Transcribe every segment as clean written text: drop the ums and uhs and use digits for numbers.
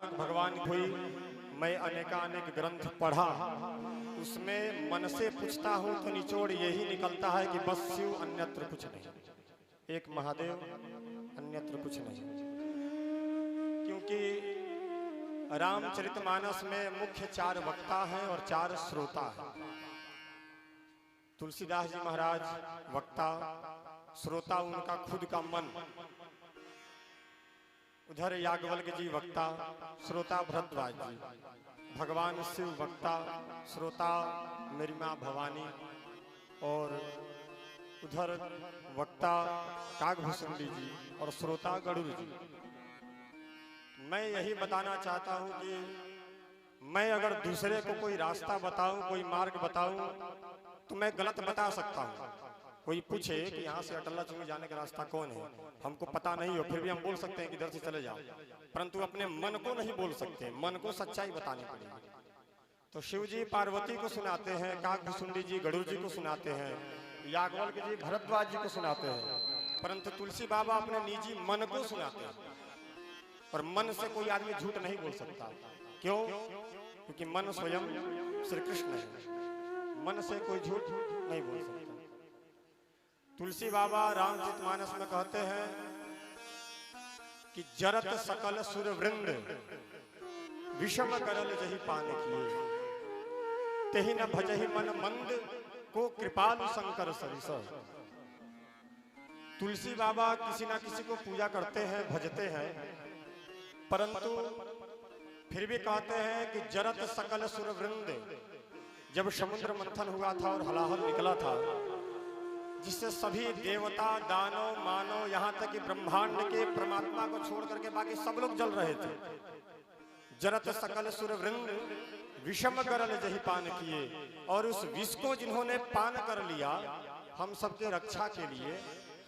भगवान कोई मैं अनेकानेक ग्रंथ पढ़ा, उसमें मन से पूछता हूँ तो निचोड़ यही निकलता है कि बस शिव, अन्यत्र कुछ नहीं, एक महादेव, अन्यत्र कुछ नहीं। क्योंकि रामचरितमानस में मुख्य 4 वक्ता हैं और 4 श्रोता हैं। तुलसीदास जी महाराज वक्ता, श्रोता उनका खुद का मन, उधर याज्ञवल्क्य जी वक्ता, श्रोता भरद्वाज जी, भगवान शिव वक्ता, श्रोता मेरी माँ भवानी, और उधर वक्ता काकभूषुंडी जी और श्रोता गरुड़ जी। मैं यही बताना चाहता हूँ कि मैं अगर दूसरे को कोई रास्ता बताऊं, कोई मार्ग बताऊं, तो मैं गलत बता सकता हूँ। कोई पूछे कि यहाँ से अटल्ला चुंगी जाने का रास्ता कौन है, हमको पता नहीं हो, फिर भी हम बोल सकते हैं कि इधर से चले जाओ, परंतु अपने मन को नहीं बोल सकते, मन को सच्चाई बतानी पड़ेगी। तो शिव जी पार्वती को सुनाते हैं, काकभूषुंडी जी गरुड़ जी को सुनाते हैं, याज्ञवल्क्य जी भरद्वाज जी को सुनाते हैं, परंतु तुलसी बाबा अपने निजी मन को सुनाते हैं। और मन से कोई आदमी झूठ नहीं बोल सकता। क्यों? क्योंकि मन स्वयं श्री कृष्ण है, मन से कोई झूठ नहीं बोल सकता। तुलसी बाबा रामचरितमानस में कहते हैं कि जरत सकल सुर वृंद विषम करल जही पान किए, तेहि न भजहि मन मंद को कृपालु शंकर सरिस। तुलसी बाबा किसी ना किसी को पूजा करते हैं, भजते हैं, परंतु फिर भी कहते हैं कि जरत सकल सुर वृंद, जब समुद्र मंथन हुआ था और हलाहल निकला था, जिससे सभी देवता, दानव, मानव, यहाँ तक कि ब्रह्मांड के परमात्मा को छोड़ करके बाकी सब लोग जल रहे थे। जरत सकल सुर वृंद विषम करल जही पान किए, और उस विष को जिन्होंने पान कर लिया, हम सबके रक्षा के लिए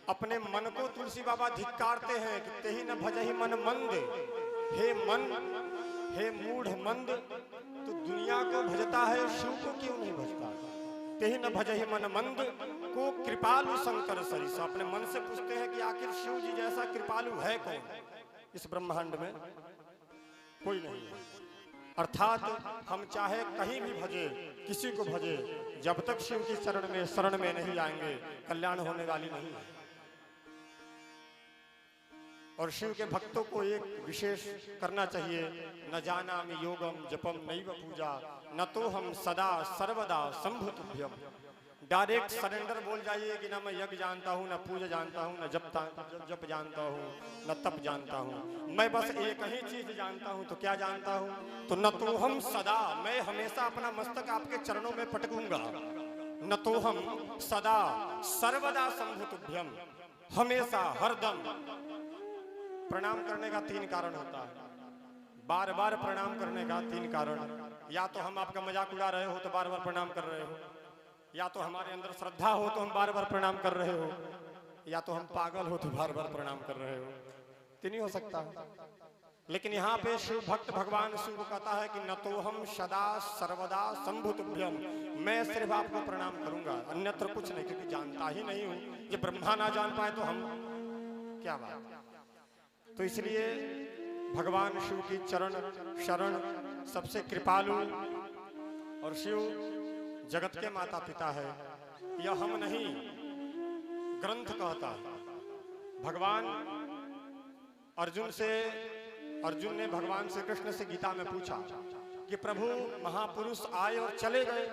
अपने मन को तुलसी बाबा धिक्कारते हैं कि तेहि न भजहि मन मंद। हे मन, हे मूढ़ मंद, तो दुनिया को भजता है, शिव को क्यों नहीं भजता? तेहि न भजहि मन मंद को कृपालु शंकर सरिस। अपने मन से पूछते हैं कि आखिर शिव जी जैसा कृपालु है कौन? इस ब्रह्मांड में कोई नहीं है। अर्थात हम चाहे कहीं भी भजे, किसी को भजे, जब तक शिव की शरण में नहीं आएंगे, कल्याण होने वाली नहीं है। और शिव के भक्तों को एक विशेष करना चाहिए, न जानामि योगम जपम नैव पूजा, न तो हम सदा सर्वदा शंभु तुभ्यम। डायरेक्ट सरेंडर बोल जाइए कि ना मैं यज्ञ जानता हूँ, न पूजा जानता हूँ, न जप जानता हूँ, न तप जानता हूँ, मैं बस एक ही चीज जानता हूँ। तो क्या जानता हूँ? तो न तो हम सदा, मैं हमेशा अपना मस्तक आपके चरणों में पटकूंगा। न तो हम सदा सर्वदा शंभु तुभ्यम, हमेशा हरदम। प्रणाम करने का 3 कारण होता है, बार बार प्रणाम करने का 3 कारण। या तो हम आपका मजाक उड़ा रहे हो तो बार बार प्रणाम कर रहे हो, या तो हमारे अंदर श्रद्धा हो तो हम बार बार प्रणाम कर रहे हो, या तो हम पागल हो तो बार बार प्रणाम कर रहे हो। 3 ही हो सकता है। लेकिन यहाँ पे शिव भक्त भगवान शिव को कहता है कि न तो हम सदा सर्वदा शंभु तुभ्यम, मैं सिर्फ आपको प्रणाम करूंगा, अन्यत्र कुछ नहीं, क्योंकि जानता ही नहीं हूं। ये ब्रह्मा ना जान पाए तो हम क्या बात। तो इसलिए भगवान शिव की चरण शरण सबसे कृपालु, और शिव जगत के माता पिता है। यह हम नहीं, ग्रंथ कहता है। भगवान अर्जुन ने भगवान श्री कृष्ण से गीता में पूछा कि प्रभु महापुरुष आए और चले गए,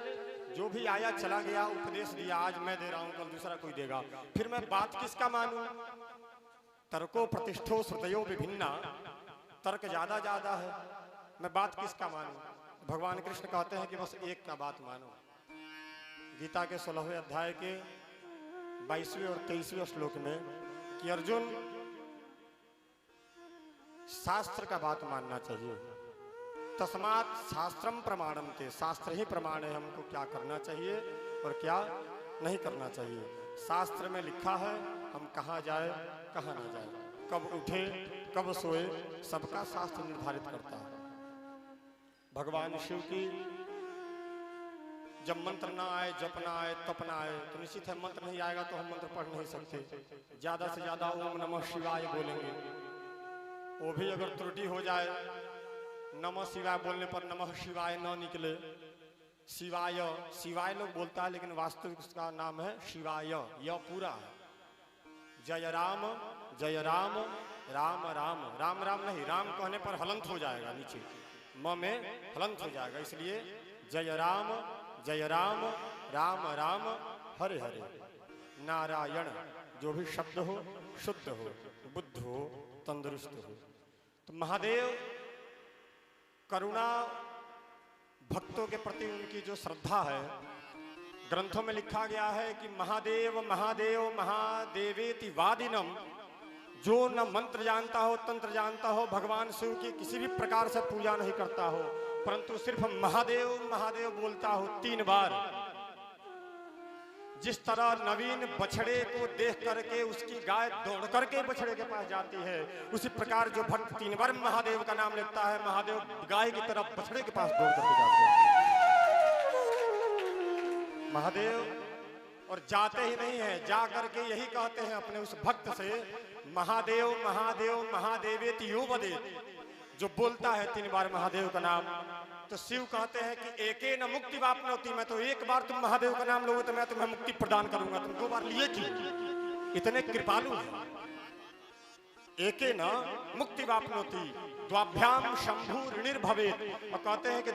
जो भी आया चला गया, उपदेश दिया, आज मैं दे रहा हूं, कल दूसरा कोई देगा, फिर मैं बात किसका मानूं? तर्को प्रतिष्ठो श्रुतयो विभिन्ना, तर्क ज्यादा है, मैं बात किसका मानूं? भगवान कृष्ण कहते हैं कि बस एक का बात मानो। गीता के 16वें अध्याय के 22वें और 23वें श्लोक में कि अर्जुन, शास्त्र का बात मानना चाहिए। तस्मात् शास्त्रम प्रमाणन्ते, शास्त्र ही प्रमाण है हमको क्या करना चाहिए और क्या नहीं करना चाहिए। शास्त्र में लिखा है हम कहाँ जाए, कहाँ ना जाए, कब उठे, कब सोए, सबका शास्त्र निर्धारित करता है। भगवान शिव की जब मंत्र ना आए, जप ना आए, तप ना आए, तो निश्चित है मंत्र नहीं आएगा तो हम मंत्र पढ़ नहीं सकते। ज्यादा से ज्यादा ओम नमः शिवाय बोलेंगे, वो भी अगर त्रुटि हो जाए नमः शिवाय बोलने पर नमः शिवाय न निकले, शिवाय शिवाय लोग बोलता है लेकिन वास्तविक उसका नाम है शिवाय, यह पूरा है। जय राम राम राम राम राम नहीं, राम कहने पर हलंत हो जाएगा, नीचे म में हलंत हो जाएगा, इसलिए जय राम राम राम हरे हरे। नारायण जो भी शब्द हो शुद्ध हो, बुद्ध हो, तंदुरुस्त हो। तो महादेव करुणा भक्तों के प्रति उनकी जो श्रद्धा है, ग्रंथों में लिखा गया है कि महादेव महादेव महादेवेति वादिनम, जो न मंत्र जानता हो तंत्र जानता हो, भगवान शिव की किसी भी प्रकार से पूजा नहीं करता हो, परंतु सिर्फ महादेव महादेव बोलता हो 3 बार। जिस तरह नवीन बछड़े को देख करके उसकी गाय दौड़ करके बछड़े के पास जाती है, उसी प्रकार जो भक्त 3 बार महादेव का नाम लेता है, महादेव गाय की तरफ बछड़े के पास दौड़ करके जाते हैं। महादेव और जाते ही नहीं है, जा करके यही कहते हैं अपने उस भक्त से, महादेव महादेव महादेवेति यो वदेत, जो बोलता है 3 बार महादेव का नाम। तो शिव कहते हैं कि एके न मुक्ति वापनोति, मैं तो एक बार तुम महादेव का नाम लोगे तो मैं तुम्हें मुक्ति प्रदान करूंगा, तुम 2 बार लिए क्यों? इतने कृपालु हैं। एके न मुक्ति वापनोति द्वाभ्याम शंभु ऋणिर भवेत, और कहते हैं कि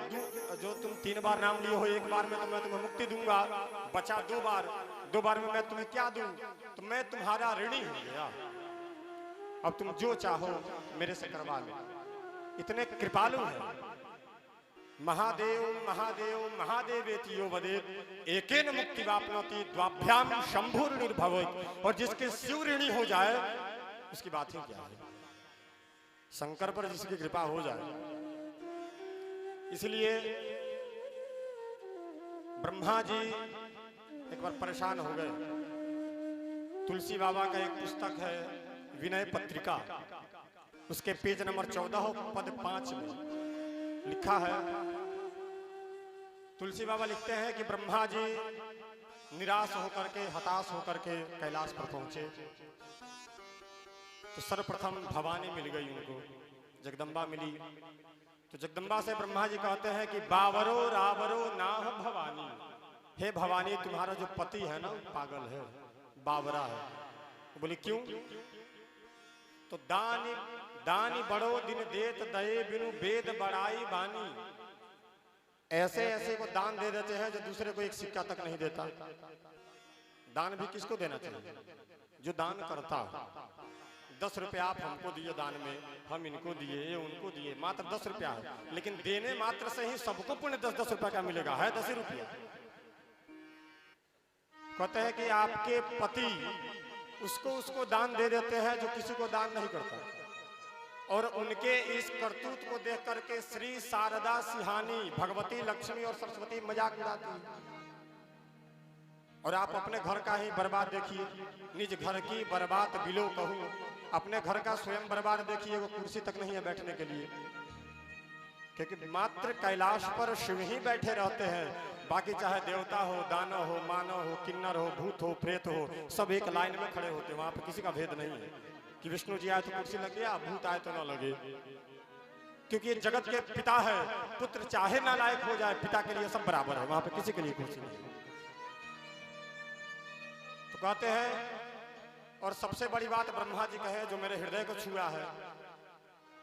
जो तुम 3 बार नाम लिए हो, एक बार में तो मैं तुम्हें मुक्ति दूंगा, बचा 2 बार, 2 बार में मैं तुम्हें क्या दूं? तो मैं तुम्हारा ऋणी हो गया, अब तुम जो चाहो मेरे से करवा लो। इतने कृपालु है। महादेव महादेव महादेवेति यो वदेत, एकेन मुक्ति वापनोति द्वाभ्याम शंभु ऋणिर भवेत, और जिसके शिव ऋणी हो जाए उसकी बात ही क्या है। शंकर पर जिसकी कृपा हो जाए। इसलिए ब्रह्मा जी एक बार परेशान हो गए। तुलसी बाबा का एक पुस्तक है विनय पत्रिका, उसके पेज नंबर 14 पद 5 में लिखा है, तुलसी बाबा लिखते हैं कि ब्रह्मा जी निराश होकर के, हताश होकर के कैलाश पर पहुंचे। तो सर्वप्रथम भवानी मिल गई उनको, जगदम्बा मिली। तो जगदम्बा से ब्रह्मा जी कहते हैं कि बावरो रावरो नाह भवानी, हे भवानी तुम्हारा जो पति है ना पागल है, बावरा है। बोले क्यों? तो दानी बड़ो दिन देत दये बिनु वेद बड़ाई बानी, ऐसे ऐसे को दान दे देते हैं जो दूसरे को एक सिक्का तक नहीं देता। दान भी किसको देना चाहिए? जो दान करता। 10 रुपया आप हमको दिए दान में, हम इनको दिए, ये उनको दिए, मात्र 10 रुपया है, लेकिन देने मात्र से ही सबको पुण्य 10-10 रुपया का मिलेगा, है 10 रुपया। कहते हैं कि आपके पति उसको दान दे देते हैं जो किसी को दान नहीं करता, और उनके इस करतूत को देख करके श्री शारदा सिहानी, भगवती लक्ष्मी और सरस्वती मजाक उड़ाती। और आप अपने घर का ही बर्बाद देखिए, निज घर की बर्बाद बिलो कहूं, अपने घर का स्वयं बर्बाद देखिए, वो कुर्सी तक नहीं है बैठने के लिए, क्योंकि मात्र कैलाश पर शिव ही बैठे रहते हैं। बाकी चाहे देवता हो, दानव हो, मानव हो, किन्नर हो, भूत हो, प्रेत हो, सब एक लाइन में खड़े होते हैं। वहां पर किसी का भेद नहीं है कि विष्णु जी आए तो कुर्सी लग गया, भूत आए तो ना लगे, क्योंकि ये जगत के पिता है। पुत्र चाहे नालायक हो जाए, पिता के लिए सब बराबर है, वहां पे किसी के लिए कुर्सी नहीं। तो कहते हैं, और सबसे बड़ी बात ब्रह्मा जी कहे जो मेरे हृदय को छुआ है,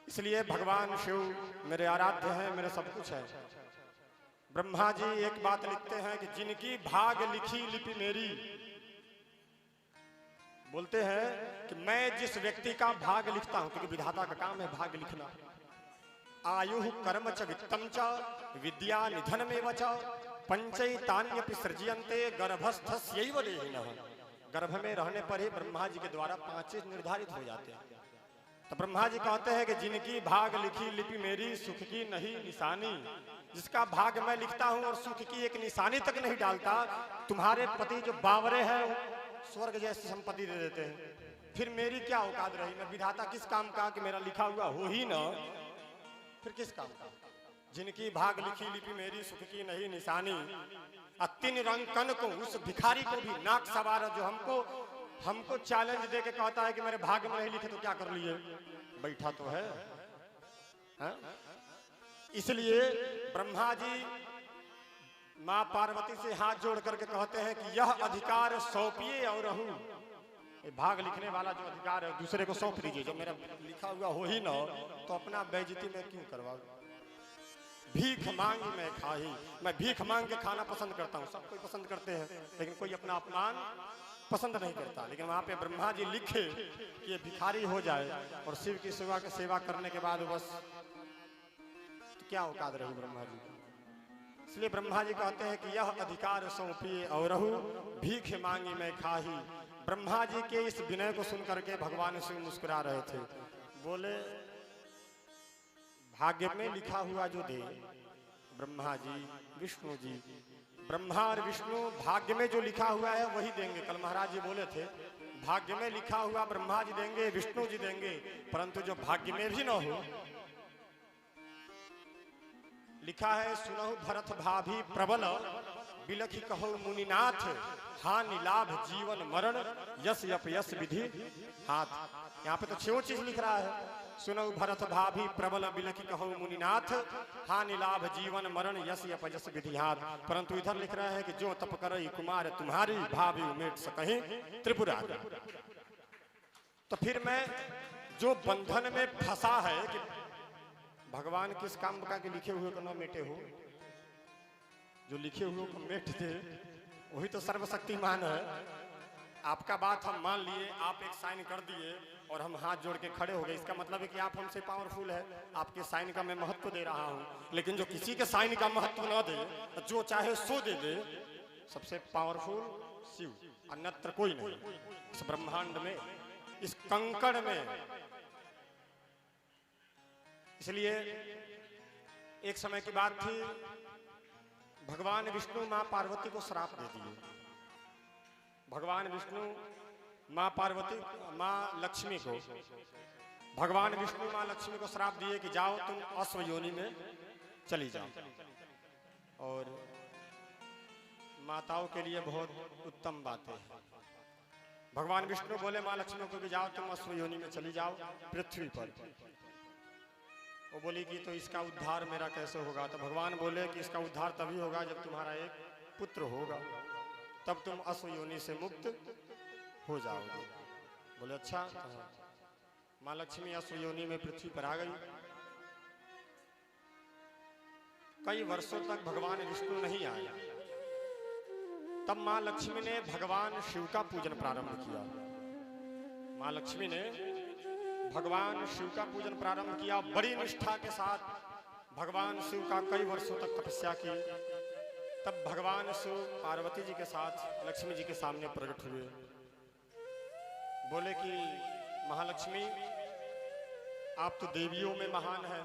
इसलिए भगवान शिव मेरे आराध्य हैं, मेरे सब कुछ है। ब्रह्मा जी एक बात लिखते हैं कि जिनकी भाग लिखी लिपि मेरी, बोलते हैं कि मैं जिस व्यक्ति का भाग लिखता हूं, क्योंकि विधाता का काम है भाग लिखना। आयु कर्म च वित्तम च विद्या निधन में वच पंचैतान्यपि सृज्यन्ते गर्भस्थस्यैव देहिनः। गर्भ में रहने पर ही ब्रह्मा जी के द्वारा 5 चीज निर्धारित हो जाते हैं। तो ब्रह्मा जी कहते हैं कि जिनकी भाग लिखी लिपि मेरी, सुख की नहीं निशानी, जिसका भाग मैं लिखता हूं और सुख की एक निशानी तक नहीं डालता। तुम्हारे पति जो बावरे हैं स्वर्ग जैसी संपत्ति दे देते हैं, फिर मेरी क्या औकात रही? मैं विधाता किस काम का कि मेरा लिखा हुआ हो ही ना, फिर किस काम का? जिनकी भाग लिखी लिपि मेरी, सुख की नहीं निशानी, अतिन रंकन को, उस भिखारी को भी नाक सवार जो हमको चैलेंज दे के कहता है कि मेरे भाग में नहीं लिखे तो क्या कर लिए, बैठा तो है, इसलिए ब्रह्मा जी मां पार्वती से हाथ जोड़ करके कहते हैं कि यह अधिकार सौंपिए और रहूं, भाग लिखने वाला जो अधिकार है दूसरे को सौंप दीजिए, जो मेरा लिखा हुआ हो ही ना तो अपना बेइज्जती में क्यों करवाऊं। भीख मांगी मैं खाही, मैं भीख मांग के खाना पसंद करता हूँ, सब कोई पसंद करते हैं, लेकिन कोई अपना अपमान पसंद नहीं करता। लेकिन वहां पे ब्रह्मा जी लिखे कि ये भिखारी हो जाए और शिव की सेवा करने के बाद बस तो क्या औकात रही ब्रह्मा जी। इसलिए ब्रह्मा जी कहते हैं कि यह अधिकार सौंपिए और रहू, भीख मांगी मैं खाही। ब्रह्मा जी के इस विनय को सुन करके भगवान शिव मुस्कुरा रहे थे, बोले भाग्य में लिखा हुआ जो दे, ब्रह्मा जी विष्णु जी, ब्रह्मा और विष्णु भाग्य में जो लिखा हुआ है वही देंगे। कल महाराज जी बोले थे भाग्य में लिखा हुआ ब्रह्मा जी देंगे, विष्णु जी देंगे, परंतु जो भाग्य में भी न हो, लिखा है सुनहु भरत भाभी प्रबल, बिलखि कहो मुनिनाथ, हानि लाभ जीवन मरण, यश यप यश विधि हाथ। यहाँ पे तो 6 चीज लिख रहा है, सुनहु भरत भाभी प्रबल, बिलखि कहो मुनिनाथ, हानि लाभ जीवन मरण, यश यप यश विधि हाथ। परंतु इधर लिख रहा है कि जो तप करई कुमार तुम्हारी, भाभी उमेट सकहीं त्रिपुरारी। तो फिर मैं जो बंधन में फंसा है कि भगवान किस काम का के लिखे हुए को न मेटे हो, जो लिखे हुए को मेट दे वही तो सर्वशक्तिमान है। आपका बात हम मान लिए, आप एक साइन कर दिए और हम हाथ जोड़ के खड़े हो गए, इसका मतलब है कि आप हमसे पावरफुल है, आपके साइन का मैं महत्व दे रहा हूं। लेकिन जो किसी के साइन का महत्व न दे, जो चाहे सो दे दे, सबसे पावरफुल शिव, अन्यत्र कोई नहीं इस ब्रह्मांड में, इस कंकड़ में। इसलिए एक समय की बात थी, भगवान विष्णु मां पार्वती को श्राप दे दिए। भगवान विष्णु मां पार्वती, मां लक्ष्मी को, भगवान विष्णु मां लक्ष्मी को श्राप दिए कि जाओ तुम अश्व योनि में चली जाओ। और माताओं के लिए बहुत उत्तम बातें हैं। भगवान विष्णु बोले मां लक्ष्मी को कि जाओ तुम अश्व योनि में चली जाओ पृथ्वी पर। वो बोली कि तो इसका उद्धार मेरा कैसे होगा। तो भगवान बोले कि इसका उद्धार तभी होगा जब तुम्हारा एक पुत्र होगा, तब तुम अश्व योनि से मुक्त हो जाओगे। बोले अच्छा। मां लक्ष्मी अश्व योनि में पृथ्वी पर आ गई। कई वर्षों तक भगवान विष्णु नहीं आए। तब मां लक्ष्मी ने भगवान शिव का पूजन प्रारंभ किया। मां लक्ष्मी ने भगवान शिव का पूजन प्रारंभ किया, बड़ी निष्ठा के साथ भगवान शिव का कई वर्षों तक तपस्या की। तब भगवान शिव पार्वती जी के साथ लक्ष्मी जी के सामने प्रकट हुए। बोले कि महालक्ष्मी आप तो देवियों में महान हैं,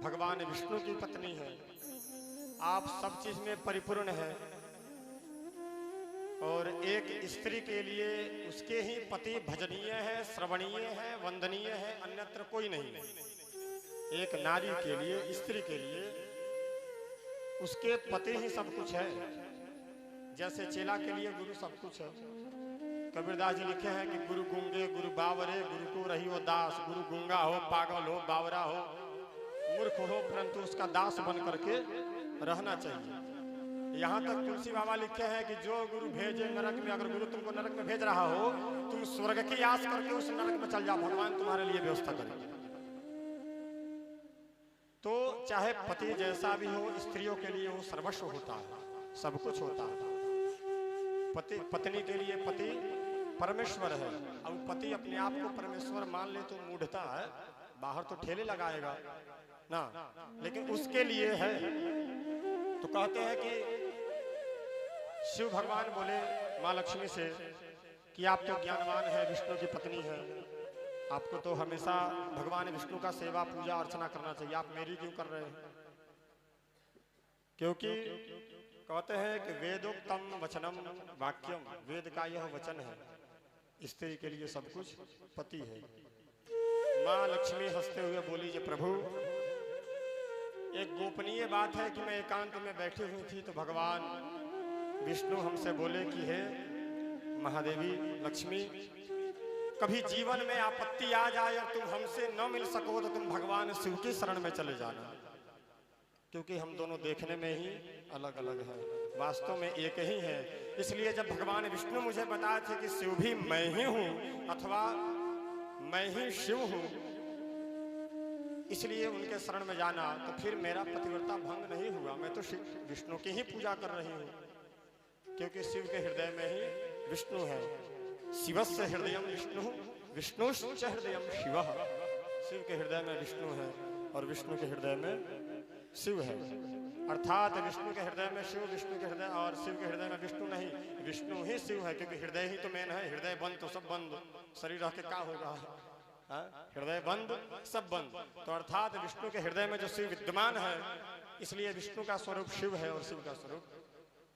भगवान विष्णु की पत्नी है, आप सब चीज में परिपूर्ण है और एक स्त्री के लिए उसके ही पति भजनीय है, श्रवणीय है, वंदनीय है, अन्यत्र कोई नहीं। एक नारी के लिए, स्त्री के लिए उसके पति ही सब कुछ है। जैसे चेला के लिए गुरु सब कुछ है। कबीरदास जी लिखे हैं कि गुरु गुंगे गुरु बावरे, गुरु को रही हो दास, गुरु गुंगा हो, पागल हो, बावरा हो, मूर्ख हो, परंतु उसका दास बन करके रहना चाहिए। यहाँ तक तुलसी बाबा लिखे हैं कि जो गुरु भेजे नरक में, अगर गुरु तुमको नरक में भेज रहा हो, तुम स्वर्ग की आस करके उस नरक में चल जाओ, भगवान तुम्हारे लिए व्यवस्था करेंगे। तो चाहे पति जैसा भी हो, स्त्रियों के लिए वो सर्वस्व होता है, सब कुछ होता है। पति पत्नी के लिए पति परमेश्वर है। अब पति अपने आप को परमेश्वर मान ले तो मूढ़ता है, बाहर तो ठेले लगाएगा ना, लेकिन उसके लिए है। तो कहते हैं कि शिव भगवान बोले मां लक्ष्मी से कि आप तो ज्ञानवान है, विष्णु की पत्नी है, आपको तो हमेशा भगवान विष्णु का सेवा पूजा अर्चना करना चाहिए, आप मेरी क्यों कर रहे हैं। क्योंकि कहते हैं कि वेदोक्तम वचनम वाक्यम, वेद का यह वचन है, स्त्री के लिए सब कुछ पति है। मां लक्ष्मी हंसते हुए बोली जे प्रभु, एक गोपनीय बात है कि मैं एकांत में बैठी हुई थी तो भगवान विष्णु हमसे बोले कि हे महादेवी लक्ष्मी, कभी जीवन में आपत्ति आ जाए और तुम हमसे न मिल सको तो तुम भगवान शिव की शरण में चले जाना। क्योंकि हम दोनों देखने में ही अलग अलग हैं, वास्तव में एक ही है। इसलिए जब भगवान विष्णु मुझे बताए थे कि शिव भी मैं ही हूँ अथवा मैं ही शिव हूँ, इसलिए उनके शरण में जाना, तो फिर मेरा पतिव्रता भंग नहीं हुआ। मैं तो विष्णु की ही पूजा कर रही हूँ, क्योंकि शिव के हृदय में ही विष्णु है। शिवस्य हृदयम विष्णु विष्णुश्च हृदयम शिवः। शिव के हृदय में विष्णु है और विष्णु के हृदय में शिव है। अर्थात विष्णु के हृदय में शिव, विष्णु के हृदय और शिव के हृदय में विष्णु नहीं, विष्णु ही शिव है, क्योंकि हृदय ही तो मेन है। हृदय बंद तो सब बंद, शरीर रह के क्या होगा? हृदय बंद सब बंद। तो अर्थात विष्णु के हृदय में जो शिव विद्यमान है, इसलिए विष्णु का स्वरूप शिव है और शिव का स्वरूप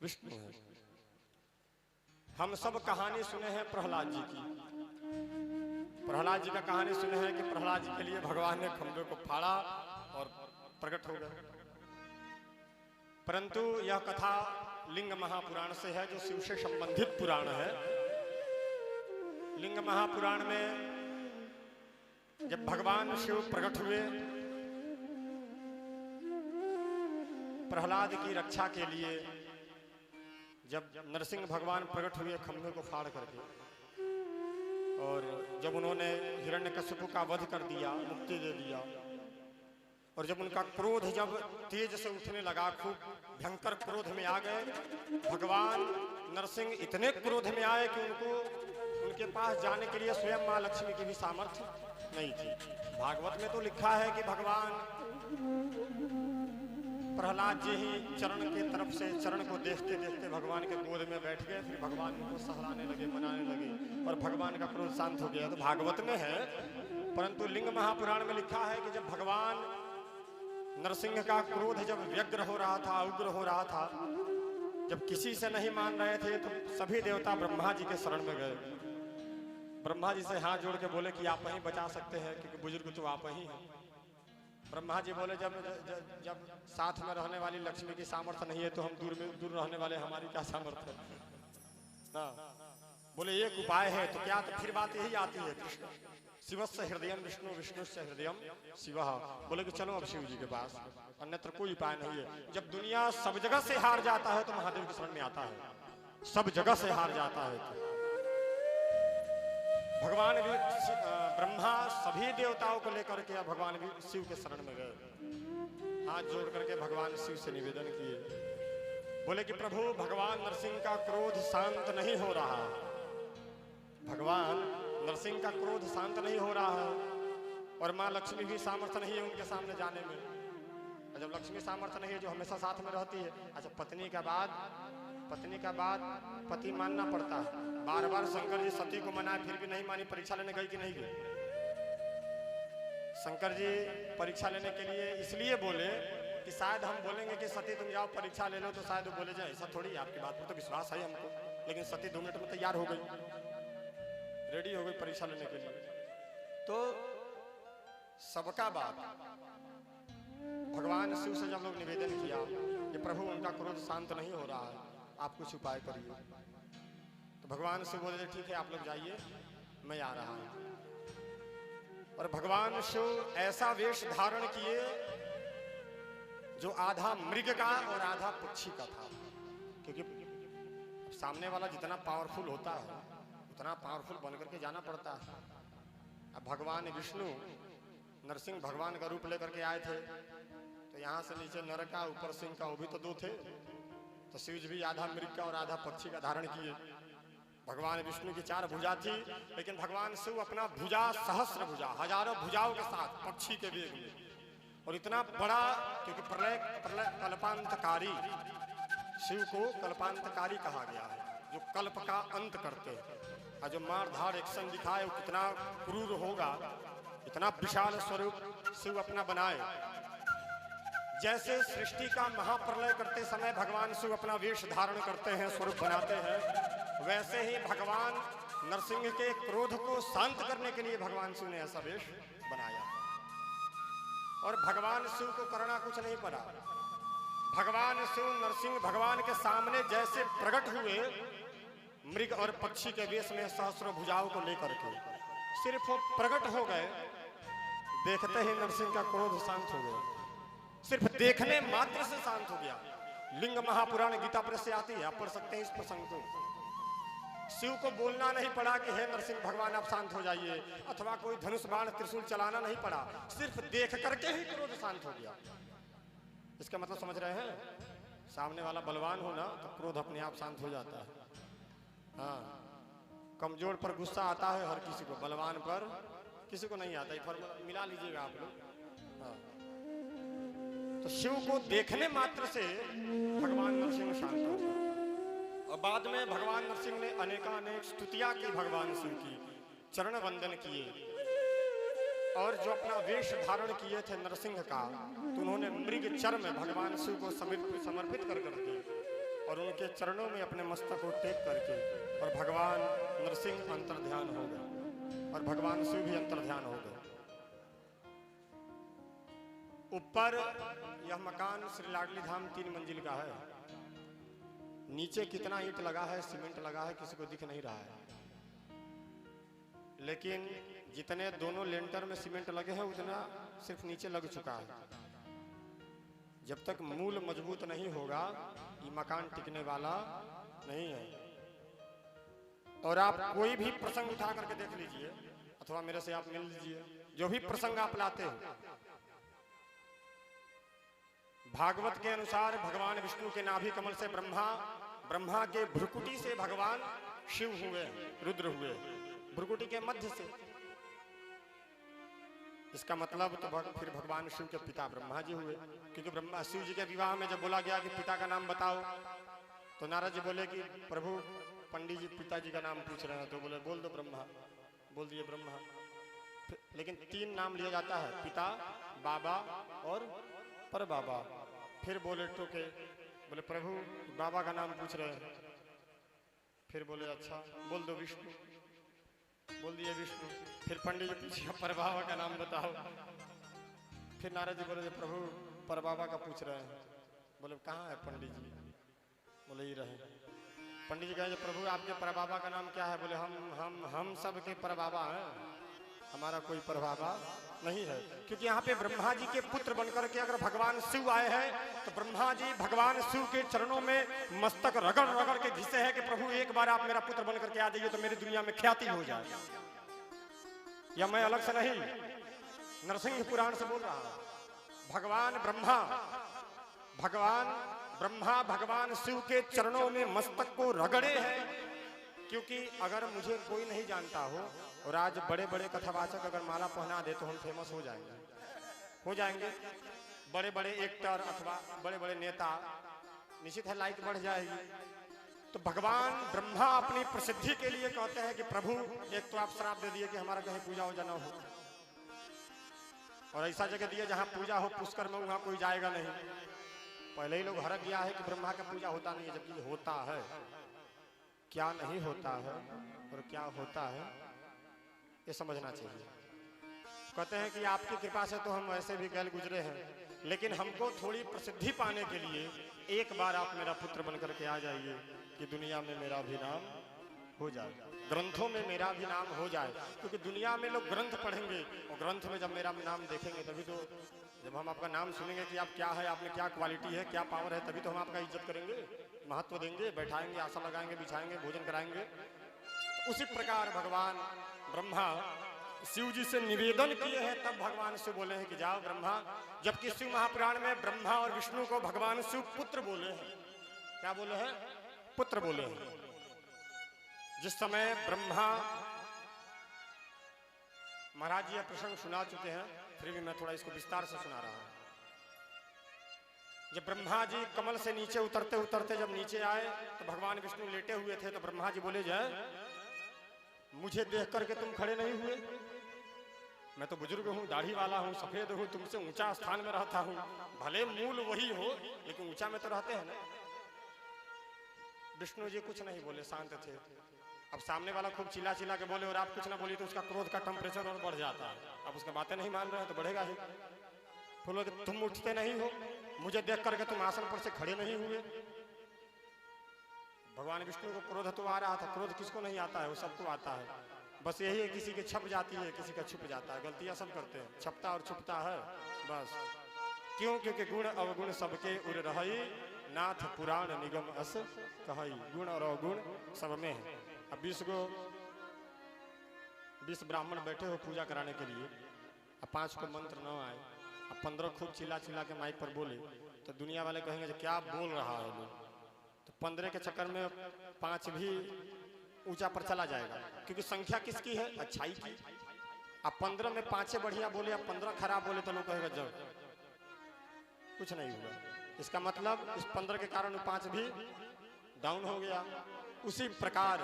विष्णु है। हम सब कहानी सुने हैं प्रहलाद जी की। प्रहलाद जी का कहानी सुने हैं कि प्रहलाद जी के लिए भगवान ने खंभे को फाड़ा और प्रकट हो गए। परंतु यह कथा लिंग महापुराण से है, जो शिव से संबंधित पुराण है। लिंग महापुराण में जब भगवान शिव प्रकट हुए प्रहलाद की रक्षा के लिए, जब नरसिंह भगवान प्रकट हुए खंभे को फाड़ करके, और जब उन्होंने हिरण्यकश्यप का वध कर दिया, मुक्ति दे दिया, और जब उनका क्रोध जब तेज से उठने लगा, खूब भयंकर क्रोध में आ गए, भगवान नरसिंह इतने क्रोध में आए कि उनके पास जाने के लिए स्वयं माँ लक्ष्मी की भी सामर्थ्य नहीं थी। भागवत में तो लिखा है कि भगवान प्रहलाद जी ही चरण के तरफ से, चरण को देखते देखते भगवान के गोद में बैठ गए। फिर भगवान उनको सहलाने लगे, मनाने लगे और भगवान का क्रोध शांत हो गया। तो भागवत में है, परंतु लिंग महापुराण में लिखा है कि जब भगवान नरसिंह का क्रोध जब व्यग्र हो रहा था, उग्र हो रहा था, जब किसी से नहीं मान रहे थे, तो सभी देवता ब्रह्मा जी के शरण में गए। ब्रह्मा जी से हाथ जोड़ के बोले कि आप ही बचा सकते हैं, क्योंकि बुजुर्ग तो आप ही हैं। ब्रह्मा जी बोले जब जब साथ में रहने वाली लक्ष्मी की सामर्थ्य नहीं है, तो हम दूर रहने वाले हमारी क्या सामर्थ्य है? हाँ, बोले एक उपाय है। तो क्या? तो फिर बात यही आती है, कृष्ण शिवस्य हृदयम विष्णु विष्णुस्य हृदयम शिवः। बोले कि चलो अब शिव जी के पास, अन्यत्र कोई उपाय नहीं है। जब दुनिया सब जगह से हार जाता है तो महादेव के शरण में आता है। सब जगह से हार जाता है तो भगवान भी, ब्रह्मा सभी देवताओं को लेकर के भगवान भी शिव के शरण में गए। हाथ जोड़ करके भगवान शिव से निवेदन किए, बोले कि प्रभु, भगवान नरसिंह का क्रोध शांत नहीं हो रहा। भगवान नरसिंह का क्रोध शांत नहीं हो रहा है, और माँ लक्ष्मी भी सामर्थ्य नहीं है उनके सामने जाने में। और जब लक्ष्मी सामर्थ्य नहीं है, जो हमेशा साथ में रहती है, अच्छा पत्नी का बाद पति मानना पड़ता है। बार बार शंकर जी सती को मनाए, फिर भी नहीं मानी। परीक्षा लेने गई कि नहीं गई? शंकर जी परीक्षा लेने के लिए इसलिए बोले कि शायद हम बोलेंगे कि सती तुम जाओ परीक्षा ले लो, तो शायद वो बोले जाए ऐसा थोड़ी, आपकी बात पर तो विश्वास है हमको। लेकिन सती 2 मिनट में तैयार हो गई, रेडी हो गई परीक्षा लेने के लिए। तो सबका बात भगवान शिव से जब लोग निवेदन किया कि प्रभु उनका क्रोध शांत नहीं हो रहा है, आप कुछ उपाय करिए, तो भगवान शिव बोले ठीक है आप लोग जाइए, मैं आ रहा हूं। और भगवान शिव ऐसा वेश धारण किए जो आधा मृग का और आधा पक्षी का था, क्योंकि सामने वाला जितना पावरफुल होता है उतना पावरफुल बनकर के जाना पड़ता है। अब भगवान विष्णु नरसिंह भगवान का रूप लेकर के आए थे, तो यहाँ से नीचे नर का, ऊपर सिंह का, वो भी तो 2 थे। तो शिव जी भी आधा मृग का और आधा पक्षी का धारण किए। भगवान विष्णु की 4 भुजा थी, लेकिन भगवान शिव अपना भुजा, सहस्र भुजा, हजारों भुजाओं के साथ पक्षी के वेग में, और इतना बड़ा, क्योंकि प्रलय कल्पांतकारी, शिव को कल्पांतकारी कहा गया है, जो कल्प का अंत करते हैं। और जो मारधाड़ एक्शन दिखाए वो कितना क्रूर होगा, इतना विशाल स्वरूप शिव अपना बनाए। जैसे सृष्टि का महाप्रलय करते समय भगवान शिव अपना वेश धारण करते हैं, स्वरूप बनाते हैं, वैसे ही भगवान नरसिंह के क्रोध को शांत करने के लिए भगवान शिव ने ऐसा वेश बनाया। और भगवान शिव को करना कुछ नहीं पड़ा। भगवान शिव नरसिंह भगवान के सामने जैसे प्रकट हुए, मृग और पक्षी के वेश में सहस्रों भुजाओं को लेकर के, सिर्फ वो प्रकट हो गए, देखते ही नरसिंह का क्रोध शांत हो गया। सिर्फ देखने मात्र से शांत हो गया। लिंग महापुराण गीता प्रेस से आती है, आप पढ़ सकते हैं इस प्रसंग को। शिव को बोलना नहीं पड़ा कि हे नरसिंह भगवान आप शांत हो जाइए, अथवा कोई धनुष बाण त्रिशूल चलाना नहीं पड़ा, सिर्फ देख करके ही क्रोध शांत हो गया। इसका मतलब समझ रहे हैं? सामने वाला बलवान हो ना तो क्रोध अपने आप शांत हो जाता है। हाँ, कमजोर पर गुस्सा आता है हर किसी को, बलवान पर किसी को नहीं आता। ये फॉर्मूला मिला लीजिएगा आप लोग। हाँ, तो शिव को देखने मात्र से भगवान नरसिंह शांत हो गए। और बाद में भगवान नरसिंह ने अनेकानेक स्तुतियां की भगवान शिव की, चरण वंदन किए, और जो अपना वेश धारण किए थे नरसिंह का, तो उन्होंने मृग चर्म भगवान शिव को समर्पित कर करके और उनके चरणों में अपने मस्तक को टेक करके, और भगवान नरसिंह अंतर्ध्यान हो गए और भगवान शिव भी अंतर्ध्यान हो गए। ऊपर यह मकान श्री लाडली धाम 3 मंजिल का है। नीचे कितना ईंट लगा है, सीमेंट लगा है, किसी को दिख नहीं रहा है, लेकिन जितने दोनों लेंटर में सीमेंट लगे हैं उतना सिर्फ नीचे लग चुका है। जब तक मूल मजबूत नहीं होगा ये मकान टिकने वाला नहीं है। और आप कोई भी प्रसंग उठा करके देख लीजिए, अथवा मेरे से आप मिल लीजिए, जो भी प्रसंग आप लाते हो, भागवत के अनुसार भगवान विष्णु के नाभि कमल से ब्रह्मा के भ्रुकुटी से भगवान शिव हुए, रुद्र हुए, भ्रुकुटी के मध्य से। इसका मतलब तो फिर भगवान शिव के पिता ब्रह्मा जी हुए, क्योंकि ब्रह्मा शिव जी के विवाह में जब बोला गया कि पिता का नाम बताओ, तो नारद जी बोले कि प्रभु पंडित जी पिताजी का नाम पूछ रहे हैं, तो बोले बोल दो ब्रह्मा, बोल दिए ब्रह्मा। लेकिन 3 नाम लिया जाता है, पिता, बाबा और पर बाबा। फिर बोले टोके, बोले प्रभु बाबा का नाम पूछ रहे हैं। फिर बोले अच्छा बोल दो विष्णु, बोल दिए विष्णु। फिर पंडित जी पूछे पर बाबा का नाम बताओ। फिर नारद जी बोले प्रभु पर बाबा का पूछ रहे हैं। बोले कहाँ है पंडित जी? बोले ही रहे। पंडित जी कहे प्रभु आपके पर बाबा का नाम क्या है? बोले हम सब के पर बाबा हैं, हमारा कोई पर बाबा नहीं है। क्योंकि यहाँ पे ब्रह्मा जी के पुत्र बनकर के अगर भगवान शिव आए हैं, तो ब्रह्मा जी भगवान शिव के चरणों में मस्तक रगड़ रगड़ के घिसे हैं कि प्रभु एक बार आप मेरा पुत्र बनकर के आ जाइए तो मेरी दुनिया में ख्याति हो जाए। या मैं अलग से नहीं, नरसिंह पुराण से बोल रहा हूं। भगवान ब्रह्मा भगवान शिव के चरणों में मस्तक को रगड़े हैं। क्योंकि अगर मुझे कोई नहीं जानता हो और आज बड़े बड़े कथावाचक अगर माला पहना दे तो हम फेमस हो जाएंगे। बड़े बड़े एक्टर अथवा बड़े बड़े नेता, निश्चित है लाइक बढ़ जाएगी। तो भगवान ब्रह्मा अपनी प्रसिद्धि के लिए कहते हैं कि प्रभु एक तो आप श्राप दे दिए कि हमारा कहीं पूजा हो जाना हो, और ऐसा जगह दिए जहां पूजा हो पुष्कर में, वहां कोई जाएगा नहीं। पहले ही लोग हरक गया है कि ब्रह्मा का पूजा होता नहीं है, जबकि होता है। क्या नहीं होता है और क्या होता है ये समझना चाहिए। कहते हैं कि आपकी कृपा से तो हम वैसे भी गैल गुजरे हैं, लेकिन हमको थोड़ी प्रसिद्धि पाने के लिए एक बार आप मेरा पुत्र बनकर के आ जाइए कि दुनिया में मेरा भी नाम हो जाए, ग्रंथों में मेरा भी नाम हो जाए। क्योंकि दुनिया में लोग ग्रंथ पढ़ेंगे और ग्रंथ में जब मेरा नाम देखेंगे तभी तो, जब हम आपका नाम सुनेंगे कि आप क्या है, आपने क्या क्वालिटी है, क्या पावर है, तभी तो हम आपका इज्जत करेंगे, महत्व देंगे, बैठाएंगे, आसन लगाएंगे, बिछाएंगे, भोजन कराएंगे। तो उसी प्रकार भगवान ब्रह्मा शिव जी से निवेदन किए हैं, तब भगवान शिव बोले हैं कि जाओ ब्रह्मा। जबकि शिव महापुराण में ब्रह्मा और विष्णु को भगवान शिव पुत्र बोले हैं। क्या बोले हैं? पुत्र बोले हैं। जिस समय ब्रह्मा, महाराज जी प्रसंग सुना चुके हैं, फिर भी मैं थोड़ा इसको विस्तार से सुना रहा हूं। जब ब्रह्मा जी कमल से नीचे उतरते उतरते जब नीचे आए तो भगवान विष्णु लेटे हुए थे। तो ब्रह्मा जी बोले जय, मुझे देख करके तुम खड़े नहीं हुए? मैं तो बुजुर्ग हूँ, दाढ़ी वाला हूँ, सफेद हूँ, तुमसे ऊंचा स्थान में रहता हूँ। भले मूल वही हो लेकिन ऊंचा में तो रहते हैं ना। विष्णु जी कुछ नहीं बोले, शांत थे। अब सामने वाला खूब चिल्ला चिल्ला के बोले और आप कुछ ना बोली तो उसका क्रोध का टेम्परेचर और बढ़ जाता है। अब उसका बातें नहीं मान रहे हैं तो बढ़ेगा ही। बोलो कि तुम उठते नहीं हो, मुझे देख करके तुम आसन पर से खड़े नहीं हुए। भगवान विष्णु को क्रोध तो आ रहा था। क्रोध किसको नहीं आता है? वो सबको आता है। बस यही है, किसी के छप जाती है, किसी का छुप जाता है। गलतियां सब करते हैं, छपता और छुपता है बस। क्यों? क्योंकि गुण अवगुण सबके उर रही, नाथ पुराण निगम अस कहई। गुण और अवगुण सब में है। अब 20 ब्राह्मण बैठे हो पूजा कराने के लिए, अब 5 को मंत्र न आए, अब 15 खूब चिल्ला चिल्ला के माइक पर बोले तो दुनिया वाले कहेंगे क्या बोल रहा है लोग। तो 15 के चक्कर में 5 भी ऊंचा पर चला जाएगा, क्योंकि संख्या किसकी है? अच्छाई की। अब 15 में 5 बढ़िया बोले, अब 15 खराब बोले तो लोग कहेगा जब कुछ नहीं हुआ। इसका मतलब इस 15 के कारण 5 भी डाउन हो गया। उसी प्रकार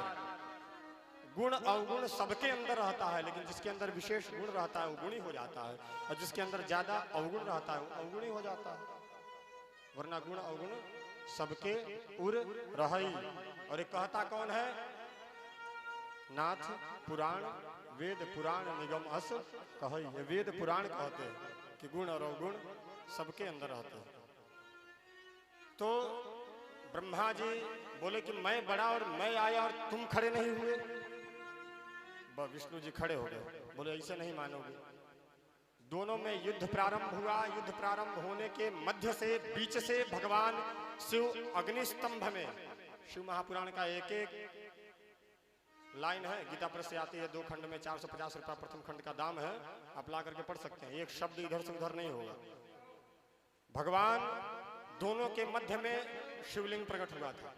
गुण अवगुण सबके अंदर रहता है, लेकिन जिसके अंदर विशेष गुण रहता है वो गुणी हो जाता है, और जिसके अंदर ज्यादा अवगुण रहता है वो अवगुणी हो जाता है। वरना गुण अवगुण सबके उर रही। और एक कहता कौन है? नाथ पुराण वेद पुराण निगम अस कहई। ये वेद पुराण कहते हैं कि गुण और अवगुण सबके अंदर रहते हैं। तो ब्रह्मा जी बोले कि मैं बड़ा और मैं आया और तुम खड़े नहीं हुए। विष्णु जी खड़े हो गए, बोले ऐसे नहीं मानोगे। दोनों में युद्ध प्रारंभ हुआ। युद्ध प्रारंभ होने के मध्य से बीच से भगवान शिव अग्निस्तंभ में, शिव महापुराण का एक एक लाइन है, गीता प्रेस से आती है 2 खंड में, 450 रुपया प्रथम खंड का दाम है, आप ला करके पढ़ सकते हैं। एक शब्द इधर से उधर नहीं होगा। भगवान दोनों के मध्य में शिवलिंग प्रकट हुआ था।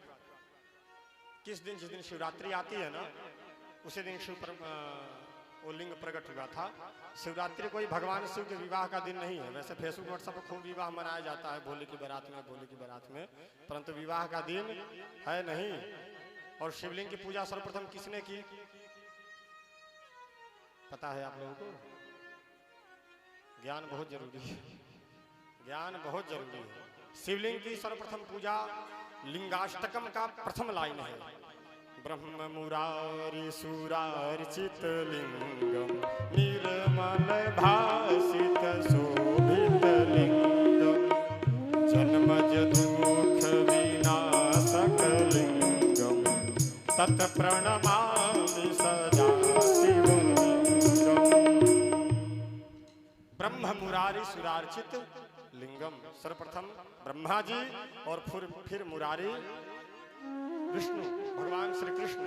किस दिन? जिस दिन शिवरात्रि आती है ना, उसी दिन वो लिंग प्रकट हुआ था। शिवरात्रि कोई भगवान शिव के विवाह का दिन नहीं है। वैसे फेसबुक व्हाट्सएप पर खूब विवाह मनाया जाता है, भोले की बारात में, भोले की बारात में, परंतु विवाह का दिन है नहीं। और शिवलिंग की पूजा सर्वप्रथम किसने की पता है आप लोगों को? ज्ञान बहुत जरूरी है, ज्ञान बहुत जरूरी है। शिवलिंग की सर्वप्रथम पूजा लिंगाष्टकम का प्रथम लाइन है। ब्रह्म मुरारी सुरार्चित लिंगम निर्मल भासित शोभित लिंगम जन्मज दुख विनाशक लिंगम तत् प्रणमामि सदा शिवम। ब्रह्म मुरारी सुरार्चित लिंगम, सर्वप्रथम ब्रह्मा जी और फिर मुरारी विष्णु भगवान श्री कृष्ण।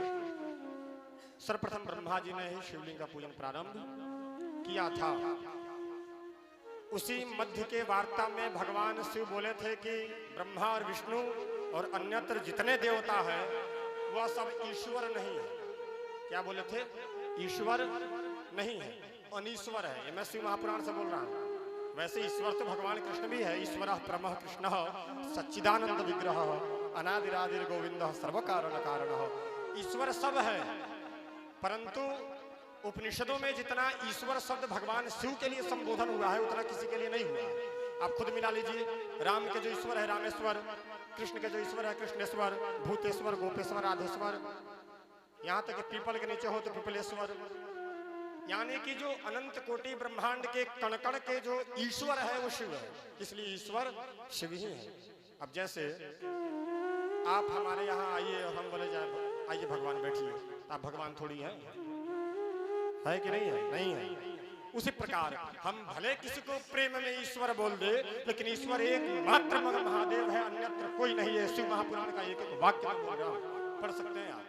सर्वप्रथम ब्रह्मा जी ने ही शिवलिंग का पूजन प्रारंभ किया था। उसी मध्य के वार्ता में भगवान शिव बोले थे कि ब्रह्मा और विष्णु और अन्यत्र जितने देवता है वह सब ईश्वर नहीं है। क्या बोले थे? ईश्वर नहीं है, अनीश्वर है। ये मैं शिव महापुराण से बोल रहा हूँ। वैसे ईश्वर तो भगवान कृष्ण भी है। ईश्वर परमः कृष्ण सच्चिदानंद विग्रह अनादिरादिर गोविंद सर्व कारण कारण। ईश्वर सब है, परंतु उपनिषदों में जितना ईश्वर शब्द भगवान शिव के लिए संबोधन हुआ है उतना किसी के लिए नहीं हुआ। आप खुद मिला लीजिए, राम के जो ईश्वर है रामेश्वर, कृष्ण के जो ईश्वर है कृष्णेश्वर, भूतेश्वर, गोपेश्वर, राधेश्वर, यहाँ तक पीपल के नीचे हो तो पीपलेश्वर। यानी कि जो अनंत कोटि ब्रह्मांड के कण-कण के जो ईश्वर है वो शिव है, इसलिए ईश्वर शिव ही है। अब जैसे आप हमारे यहाँ आइए और हम बोले जाए आइए भगवान बैठिए, आप भगवान थोड़ी है कि नहीं है? नहीं है। उसी प्रकार हम भले किसी को प्रेम में ईश्वर बोल दे, लेकिन ईश्वर एक मात्र महादेव है, अन्यत्र कोई नहीं है। शिव महापुराण का एक एक वाक्य बोल रहा हूं, पढ़ सकते हैं आप।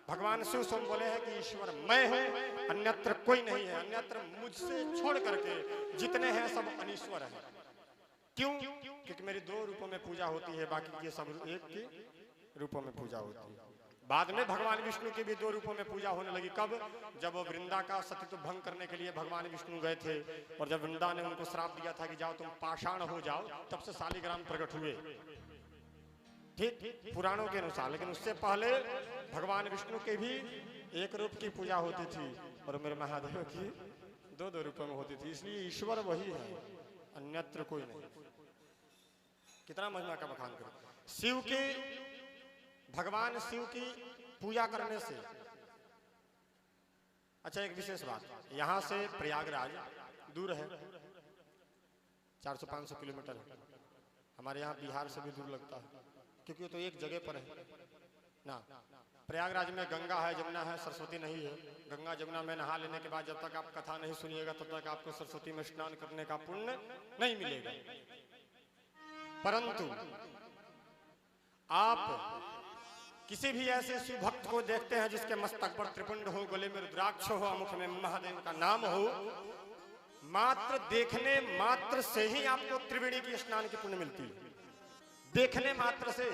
भगवान शिव स्वयं बोले हैं कि ईश्वर मैं हूं, अन्यत्र कोई नहीं है। अन्यत्र मुझसे छोड़ करके जितने हैं सब अनीश्वर हैं। क्यों? क्योंकि मेरी 2 रूपों में पूजा होती है, बाकी के सब एक के रूपों में पूजा होती है। बाद में भगवान विष्णु की भी 2 रूपों में पूजा होने लगी। कब? जब वो वृंदा का सतीत्व भंग करने के लिए भगवान विष्णु गए थे, और जब वृंदा ने उनको श्राप दिया था कि जाओ तुम पाषाण हो जाओ, तब से शालिग्राम प्रकट हुए, ठीक पुराणों के अनुसार। लेकिन उससे पहले भगवान विष्णु के भी एक रूप की पूजा होती थी और मेरे महादेव की 2 रूपों में होती थी। इसलिए ईश्वर वही है, अन्यत्र कोई नहीं। कितना महिमा का बखान करो। शिव के, भगवान शिव की पूजा करने से, अच्छा एक विशेष बात, यहां से प्रयागराज दूर है, 400-500 किलोमीटर है। हमारे यहाँ बिहार से भी दूर लगता है, क्योंकि तो एक जगह पर है ना। प्रयागराज में गंगा है, जमुना है, सरस्वती नहीं है। गंगा जमुना में नहा लेने के बाद जब तक आप कथा नहीं सुनिएगा तब तक आपको सरस्वती में स्नान करने का पुण्य नहीं मिलेगा। परंतु आप किसी भी ऐसे शिव भक्त को देखते हैं जिसके मस्तक पर त्रिपुंड हो, गले में रुद्राक्ष हो, मुख में महादेव का नाम हो, मात्र देखने मात्र से ही आपको त्रिवेणी की स्नान की पुण्य मिलती है। देखने मात्र से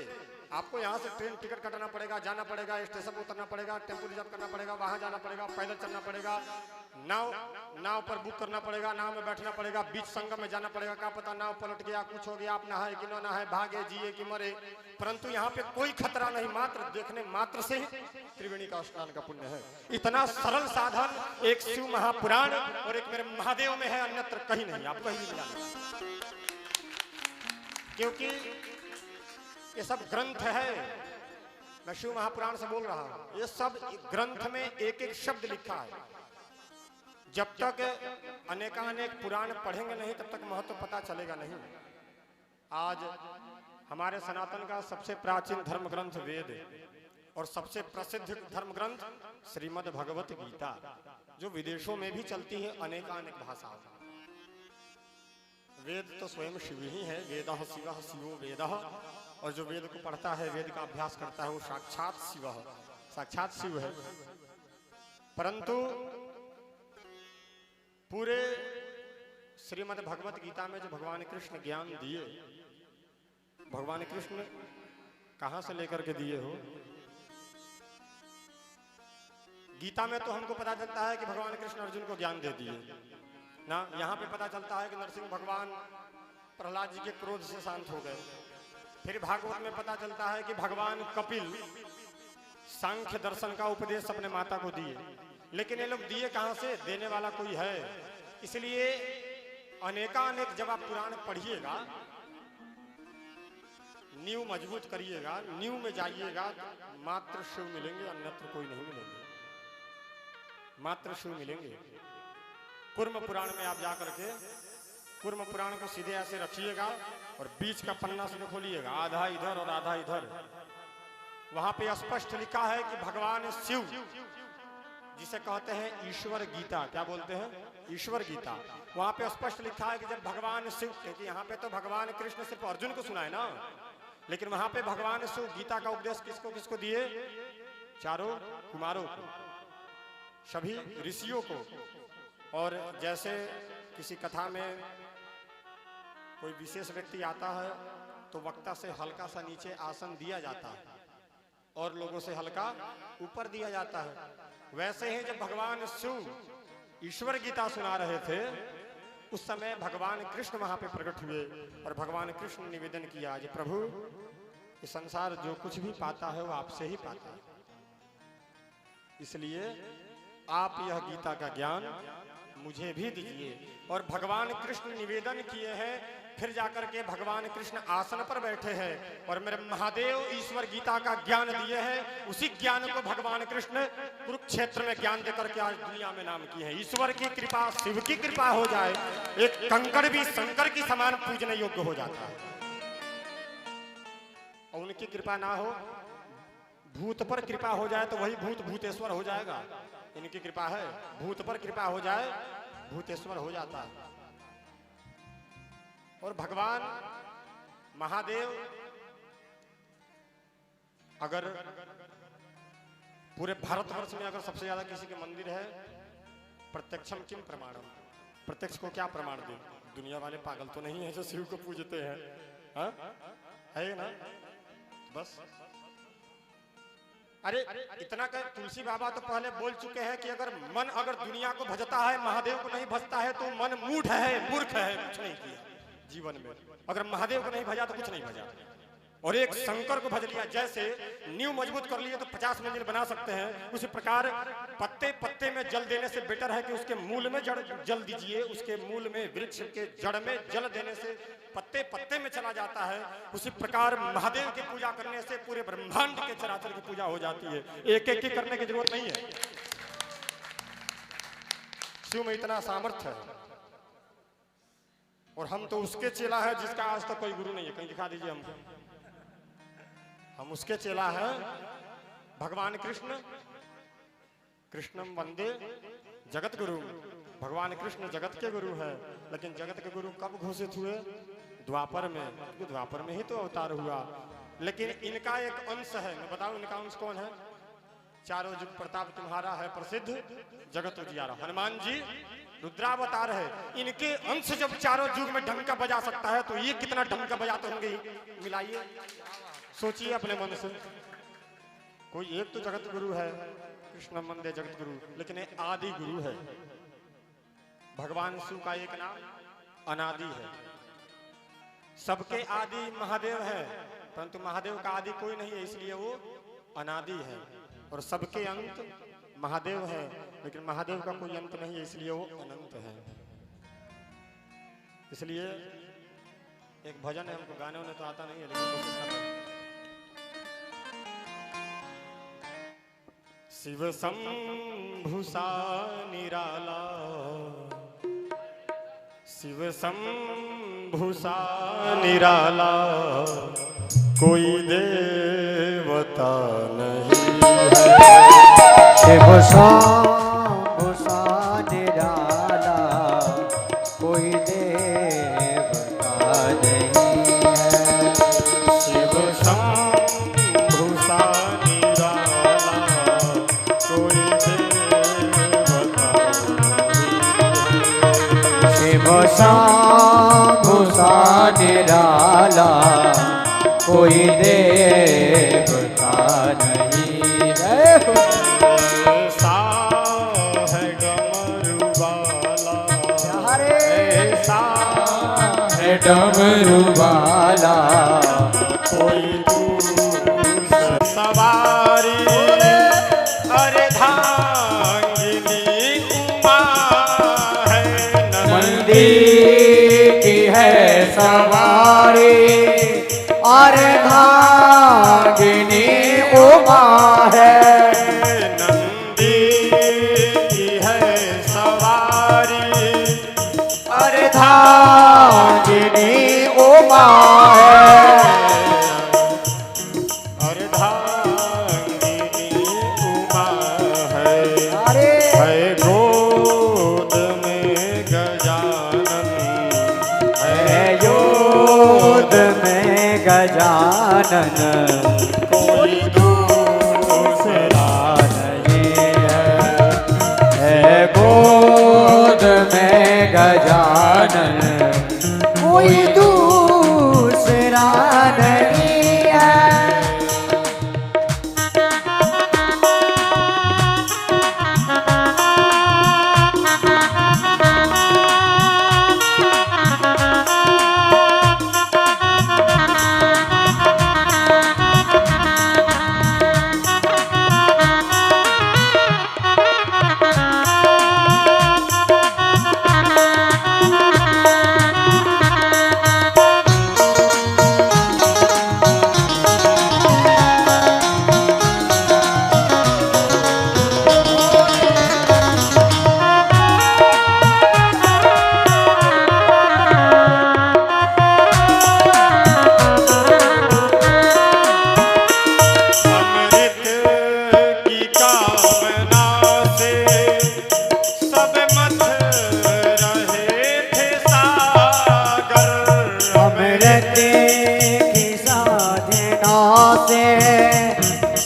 आपको यहाँ से ट्रेन टिकट कटाना पड़ेगा, जाना पड़ेगा, स्टेशन पर उतरना पड़ेगा, टेम्पो रिजर्व करना पड़ेगा, वहां जाना पड़ेगा, पैदल चलना पड़ेगा, नाव पर बुक करना पड़ेगा, नाव में बैठना पड़ेगा, बीच संगम में जाना पड़ेगा, क्या पता नाव पलट गया, कुछ हो गया, आप नहाए कि न नहाए, भागे जिए कि मरे, परंतु यहाँ पे कोई खतरा नहीं, मात्र देखने मात्र से ही त्रिवेणी का स्नान का पुण्य है। इतना सरल साधन एक शिव महापुराण और एक मेरे महादेव में है, अन्यत्र कहीं नहीं, आप कहीं भी मिला नहीं। क्योंकि ये सब ग्रंथ है, मैं शिव महापुराण से बोल रहा हूं, ये सब ग्रंथ में एक एक शब्द लिखा है। जब तक अनेकानेक पुराण पढ़ेंगे नहीं तब तक महत्व पता चलेगा नहीं। आज हमारे सनातन का सबसे प्राचीन धर्म ग्रंथ वेद और सबसे प्रसिद्ध धर्म ग्रंथ श्रीमद् भगवत गीता, जो विदेशों में भी चलती है अनेकानेक भाषाओं में। वेद तो स्वयं शिव ही है, वेदः शिवः शिवो वेदः, और जो वेद को पढ़ता है, वेद का अभ्यास करता है, वो साक्षात शिव है, साक्षात शिव है। परंतु पूरे श्रीमद् भगवत गीता में जो भगवान कृष्ण ज्ञान दिए, भगवान कृष्ण कहां से लेकर के दिए हो? गीता में तो हमको पता चलता है कि भगवान कृष्ण अर्जुन को ज्ञान दे दिए ना, यहाँ पे पता चलता है कि नरसिंह भगवान प्रहलाद जी के क्रोध से शांत हो गए। फिर भागवत में पता चलता है कि भगवान कपिल सांख्य दर्शन का उपदेश अपने माता को दिए, लेकिन ये लोग दिए कहां से? देने वाला कोई है। इसलिए अनेकानेक जब आप पुराण पढ़िएगा, नींव मजबूत करिएगा, नींव में जाइएगा, मात्र शिव मिलेंगे, अन्यत्र कोई नहीं मिलेंगे, मात्र शिव मिलेंगे। कुर्म पुराण में आप जाकर के कुर्म पुराण को सीधे ऐसे रखिएगा और बीच का पन्ना से खोलिएगा, आधा इधर और आधा इधर, वहां पे स्पष्ट लिखा है कि भगवान शिव, जिसे कहते हैं ईश्वर गीता, क्या बोलते हैं? ईश्वर गीता। वहां पे स्पष्ट लिखा है कि जब भगवान शिव, क्योंकि यहाँ पे तो भगवान कृष्ण सिर्फ अर्जुन को सुनाए ना, लेकिन वहां पे भगवान शिव गीता का उपदेश किसको किसको दिए? चारों कुमारों को, सभी ऋषियों को। और जैसे किसी कथा में कोई विशेष व्यक्ति आता है तो वक्ता से हल्का सा नीचे आसन दिया जाता है और लोगों से हल्का ऊपर दिया जाता है। वैसे ही जब भगवान शिव ईश्वर गीता सुना रहे थे, उस समय भगवान कृष्ण वहां पे प्रकट हुए और भगवान कृष्ण ने निवेदन किया, आज प्रभु ये संसार जो कुछ भी पाता है वो आपसे ही पाता है, इसलिए आप यह गीता का ज्ञान मुझे भी दीजिए। और भगवान कृष्ण निवेदन किए हैं, फिर जाकर के भगवान कृष्ण आसन पर बैठे हैं और मेरे महादेव ईश्वर गीता का ज्ञान दिए हैं। उसी ज्ञान को भगवान कृष्ण कुरुक्षेत्र में ज्ञान देकर के आज दुनिया में नाम की है। ईश्वर की कृपा, शिव की कृपा हो जाए, एक कंकड़ भी शंकर की समान पूजने योग्य हो जाता है। और उनकी कृपा ना हो, भूत पर कृपा हो जाए तो वही भूत भूतेश्वर हो जाएगा। इनकी कृपा है, भूत पर कृपा हो जाए भूतेश्वर हो जाता है। और भगवान महादेव अगर पूरे भारतवर्ष में अगर सबसे ज्यादा किसी के मंदिर है, प्रत्यक्षम किम प्रमाणम, प्रत्यक्ष को क्या प्रमाण दे? दुनिया वाले पागल तो नहीं है जो शिव को पूजते हैं, हा? है ना? बस अरे इतना कर तुलसी बाबा तो पहले बोल चुके हैं कि अगर मन अगर दुनिया को भजता है, महादेव को नहीं भजता है तो मन मूढ़ है, मूर्ख है, कुछ नहीं किया जीवन में। अगर महादेव को नहीं भजा तो कुछ नहीं भजा। और एक शंकर को भज लिया, जैसे नींव मजबूत कर लिए तो 50 मंजिल बना सकते हैं, उसी प्रकार पत्ते पत्ते में जल देने से बेटर है कि उसके मूल में जल दीजिए। उसके मूल में, वृक्ष के जड़ में जल देने से पत्ते पत्ते में चला जाता है। उसी प्रकार महादेव की पूजा करने से पूरे ब्रह्मांड के चराचर की पूजा हो जाती है। एक एक की करने की जरूरत नहीं है। शिव में इतना सामर्थ्य है और हम तो उसके चेला है जिसका आज तक कोई गुरु नहीं है। कहीं दिखा दीजिए हमको। हम उसके चेला है, भगवान कृष्ण, कृष्णम वंदे जगत गुरु। भगवान कृष्ण जगत के गुरु है, लेकिन जगत के गुरु कब घोषित हुए? द्वापर में ही तो अवतार हुआ, लेकिन इनका एक अंश है। मैं बताऊं इनका अंश कौन है? चारों युग प्रताप तुम्हारा है प्रसिद्ध जगत उजियारा। हनुमान जी रुद्रावतार है, इनके अंश जब चारों युग में डंका बजा सकता है तो ये कितना डंका बजाते होंगे, मिलाइए, सोचिए अपने मन से। कोई एक तो जगत गुरु है, कृष्ण मंदिर जगत गुरु, लेकिन आदि गुरु है। भगवान शिव का एक नाम अनादि है। सबके आदि महादेव है, परंतु महादेव का आदि कोई नहीं है, इसलिए वो अनादि है। और सबके अंत महादेव है, लेकिन महादेव का कोई अंत नहीं है, इसलिए वो अनंत है। इसलिए एक भजन है, हमको गाने उन्हें तो आता नहीं है, लेकिन कोशिश करते हैं। शिव शंभु सा निराला, शिव शंभु सा निराला, कोई देवता नहीं है। शिव शंभु सा निराला, कोई देवता नहीं है। शिव शंभु सा निराला, कोई देवता नहीं है। शिव शंभु सा निराला, कोई देवता नहीं है। सा है डमरू वाला, ऐसा है डमरू वाला, कोई दूसरा सवारी, अरे धांगिनी उमा है मंदिर की है सवारी, और धागिनी उमा है। नंदी की है सवारी, अरे धागिनी उमा है। अरे धांगिनी उमा है। अरे है गोद में गजानन, है योद में गजानन, कोई दूसरा नहीं है गोद में गजानन, कोई दूसरा नहीं है।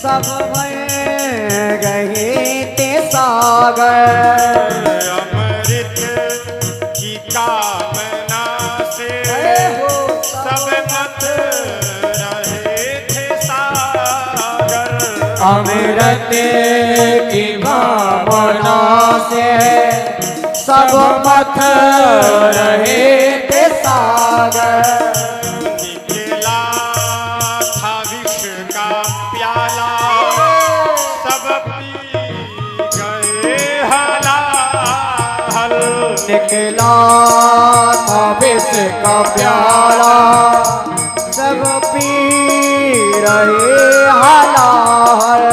सब में गए ते सागर। अमृत की कामना से सब मत रहे थे सागर। अमृत की भावना से सब मत रहे थे सागर। निकला था विष का प्याला सब पी गए हलाहल। निकला था विष का प्याला सब पी रहे हलाहल।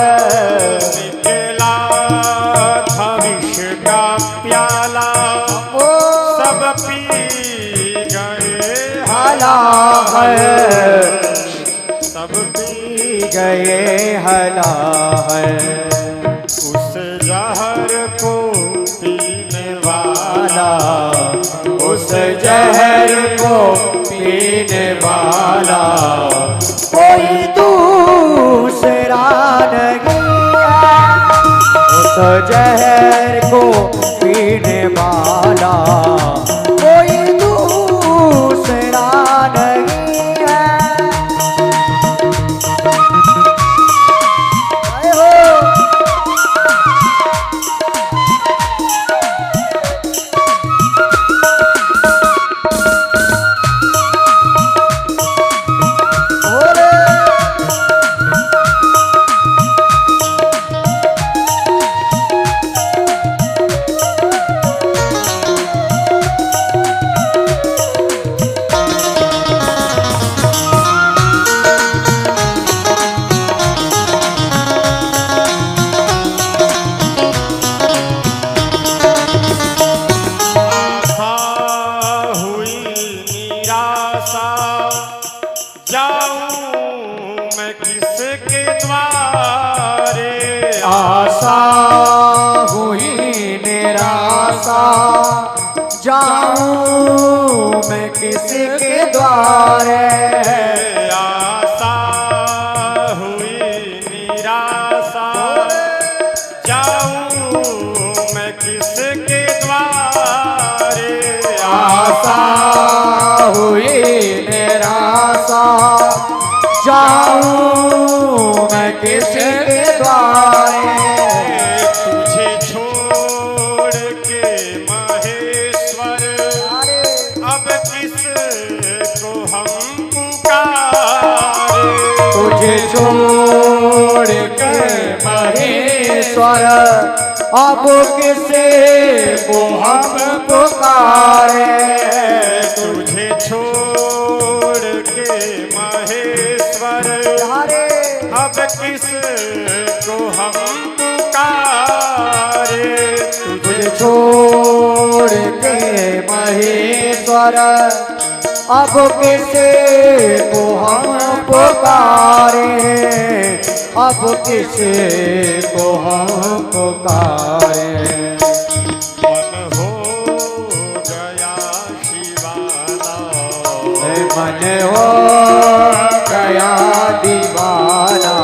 निकला था विष का प्याला सब पी गए हलाहल। सब पी गए हलाहल। उस जहर को पीने वाला उस जहर को पीने वाला कोई दूसरा नहीं है। उस जहर को पीने वाला कोई दूसरा नहीं है। जय हो। आशा हुई निराशा जाऊं मैं किसके द्वारे। आशा हुई निराशा जाऊं मैं किसके द्वारे। आशा हुई निराशा जाऊं मैं किसके द्वारे। तुझे छोड़ के महेश्वर अब किसको हम पुकारे। तुझे छोड़ के महेश्वर अब किसे को हम पुकारे। तुझे छोड़ के महेश्वर अब किसको हम पुकारे। तुझे छोड़ के महेश्वर अब किसे को हम पुकारे। अब किसे को हम पुकारे। मन हो गया दीवाना मन हो गया दीवाना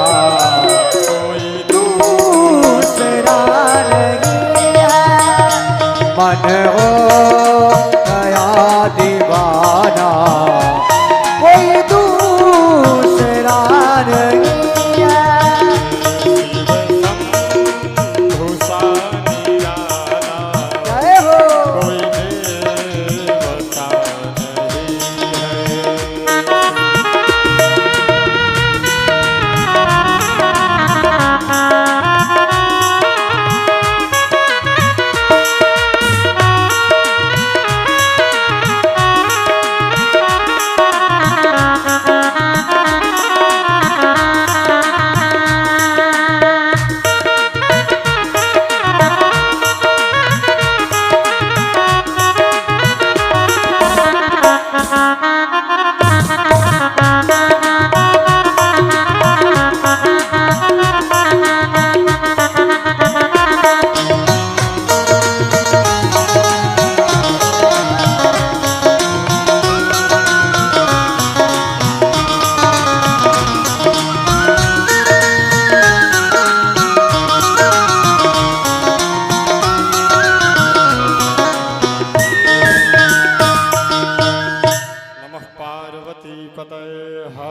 कोई दूसरा नहीं है। मन हो गया दीवाना कोई दूसरा नहीं है। भूषा निराला जय हो। कोई देवता नहीं है।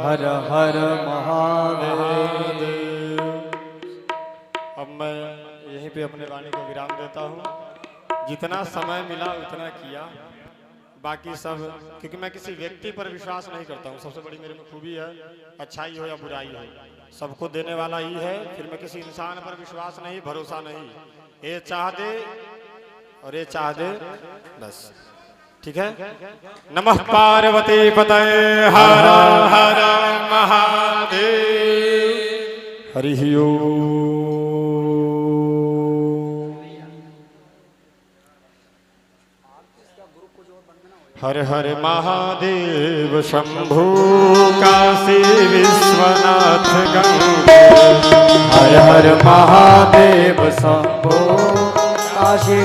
हर हर महादेव। अब मैं यहीं पे अपने वाणी को विराम देता हूँ। जितना समय मिला उतना किया, बाकी सब, क्योंकि मैं किसी व्यक्ति पर विश्वास नहीं करता हूँ। सबसे बड़ी मेरे में खूबी है, अच्छाई हो या बुराई हो, सबको देने वाला ही है। फिर मैं किसी इंसान पर विश्वास नहीं, भरोसा नहीं। ये चाह दे और ये चाह दे, बस ठीक है। नमः पार्वती पतये हर हर महादेव। हरि ओम। हर हर महादेव शंभु काशी विश्वनाथ गंगे। हर हर महादेव शंभो काशी